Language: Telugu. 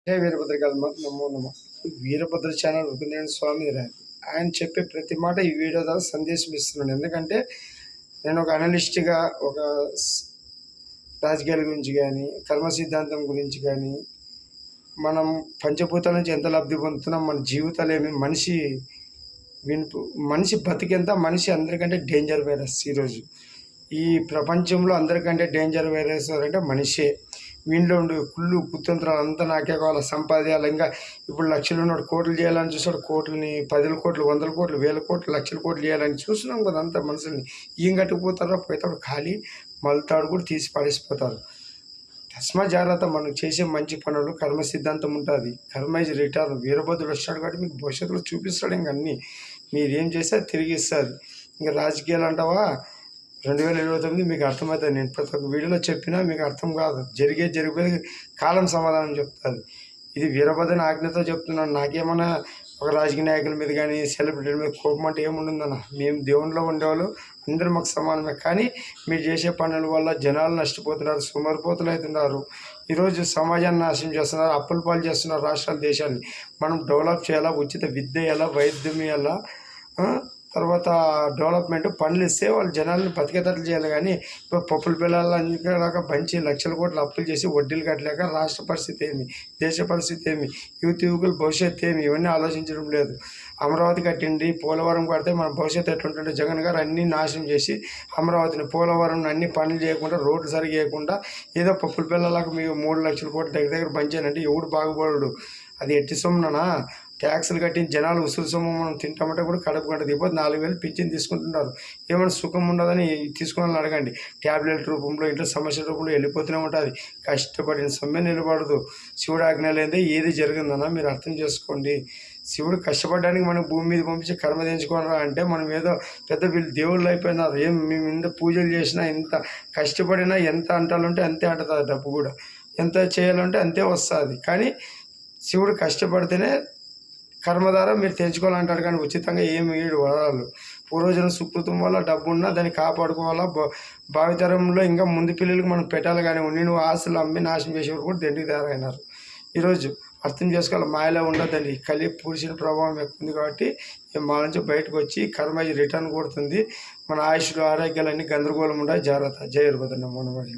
జై వీరభద్రకాళమ్మ నమో నమ. వీరభద్ర ఛానల్ రఘునారాయణ స్వామి రాదు. ఆయన చెప్పే ప్రతి మాట ఈ వీడియో ద్వారా సందేశం ఇస్తున్నాను. ఎందుకంటే నేను ఒక అనలిస్ట్గా ఒక రాజకీయాల గురించి కానీ కర్మ సిద్ధాంతం గురించి కానీ మనం పంచభూతాల నుంచి ఎంత లబ్ధి పొందుతున్నాం, మన జీవితాలు ఏమి, మనిషి బతికెంత, మనిషి అందరికంటే డేంజర్ వైరస్ ఈరోజు ఈ ప్రపంచంలో. అందరికంటే డేంజర్ వైరస్ అంటే మనిషే. వీళ్ళలో ఉండే కుళ్ళు కుతంత్రాలు అంతా నాకే కావాలి, సంపాదించాలి. ఇంకా ఇప్పుడు లక్షలు ఉన్నాడు, కోట్లు చేయాలని చూస్తాడు. కోట్లని 10 కోట్లు, 100 కోట్లు, 1000 కోట్లు, లక్షల కోట్లు చేయాలని చూస్తున్నాం కదా. అంతా మనుషుల్ని ఏం కట్టుకుపోతారో పోతాడు, ఖాళీ మలుతాడు కూడా తీసి పడేసిపోతారు. తస్మా జాగ్రత్త. మనం చేసే మంచి పనులు కర్మ సిద్ధాంతం ఉంటుంది. కర్మ ఇస్ రిటర్న్. వీరభద్రుడు వస్తాడు కాబట్టి మీకు భవిష్యత్తులో చూపిస్తాడు. ఇంక అన్నీ మీరేం చేస్తే తిరిగి ఇస్తుంది. ఇంకా రాజకీయాలు అంటావా, 2029 మీకు అర్థమవుతుంది. నేను ప్రతి ఒక్క వీడియోలో చెప్పినా మీకు అర్థం కాదు. జరిగిపోయి కాలం సమాధానం చెప్తుంది. ఇది వీరభద్రని ఆజ్ఞతో చెప్తున్నాను. నాకేమన్నా ఒక రాజకీయ నాయకుల మీద కానీ సెలబ్రిటీల మీద కోపం అంటే ఏముంటుందన్న. మేము దేవునిలో ఉండేవాళ్ళు అందరూ మాకు సమానమే. కానీ మీరు చేసే పనుల వల్ల జనాలు నష్టపోతున్నారు, సోమరిపోతులు అవుతున్నారు. ఈరోజు సమాజాన్ని నాశనం చేస్తున్నారు, అప్పుల పాలు చేస్తున్నారు రాష్ట్రాల దేశాన్ని. మనం డెవలప్ చేయాలా, ఉచిత విద్య ఎలా, వైద్యం ఎలా, తర్వాత డెవలప్మెంట్ పనులు ఇస్తే వాళ్ళు జనాలను బతికేటట్లు చేయాలి. కానీ ఇప్పుడు పప్పుల పిల్లలు అన్నిటిలాగా పంచి లక్షల కోట్లు అప్పులు చేసి వడ్డీలు కట్టలేక రాష్ట్ర పరిస్థితి ఏమి, దేశ పరిస్థితి ఏమి, యువకుల భవిష్యత్తు ఏమి, ఇవన్నీ ఆలోచించడం లేదు. అమరావతి కట్టిండి, పోలవరం కడితే మన భవిష్యత్తు ఎట్లుంటుంటే జగన్ గారు అన్నీ నాశనం చేసి అమరావతిని, పోలవరం అన్ని పనులు చేయకుండా, రోడ్లు సరిగా చేయకుండా ఏదో పప్పుల పిల్లలకు మీకు 3 లక్షల కోట్లు దగ్గర పంచానంటే ఎవడు బాగుపడడు. అది ఎట్టి సొమ్మునా ట్యాక్సులు కట్టిన జనాలు ఉసులు సొమ్ము మనం తింటామంటే కూడా కడుపు కంట దిగిపోతే 4,000 పింఛన్ తీసుకుంటున్నారు. ఏమైనా సుఖం ఉండదని తీసుకోవాలని అడగండి. ట్యాబ్లెట్ రూపంలో, ఇంట్లో సమస్యల రూపంలో వెళ్ళిపోతూనే ఉంటుంది. కష్టపడిన సొమ్మే నిలబడదు. శివుడు ఆజ్ఞ లేదే ఏది జరిగిందన్నా మీరు అర్థం చేసుకోండి. శివుడు కష్టపడడానికి మనకు భూమి మీద పంపించి కర్మ తెంచుకోవాలా అంటే మనం ఏదో పెద్ద వీళ్ళు దేవుళ్ళు అయిపోయినారు. మేము ఇంత పూజలు చేసినా, ఇంత కష్టపడినా, ఎంత అంటాలంటే అంతే అంటుంది. డబ్బు కూడా ఎంత చేయాలంటే అంతే వస్తుంది. కానీ శివుడు కష్టపడితేనే కర్మ ద్వారా మీరు తెంచుకోవాలంటారు. కానీ ఉచితంగా ఏమి వీడు వదలాలు. పూర్వజన సుకృతం వల్ల డబ్బు ఉన్నా దాన్ని కాపాడుకోవాలా. భావితరంలో ఇంకా ముందు పిల్లలకు మనం పెట్టాలి. కానీ ఉండి నువ్వు ఆస్తులు అమ్మి నాశనం చేసేవారు కూడా దండికి తయారైనారు. ఈరోజు అర్థం చేసుకోవాలి. మాయలో ఉండదండి. కలి పురుషుని ప్రభావం ఎక్కువ ఉంది కాబట్టి మా నుంచి బయటకు వచ్చి కర్మ రిటర్న్ కొడుతుంది. మన ఆయుష్లు, ఆరోగ్యాలన్నీ గందరగోళం ఉండాలి. జాగ్రత్త. జై వీరభద్ర నమో నమః.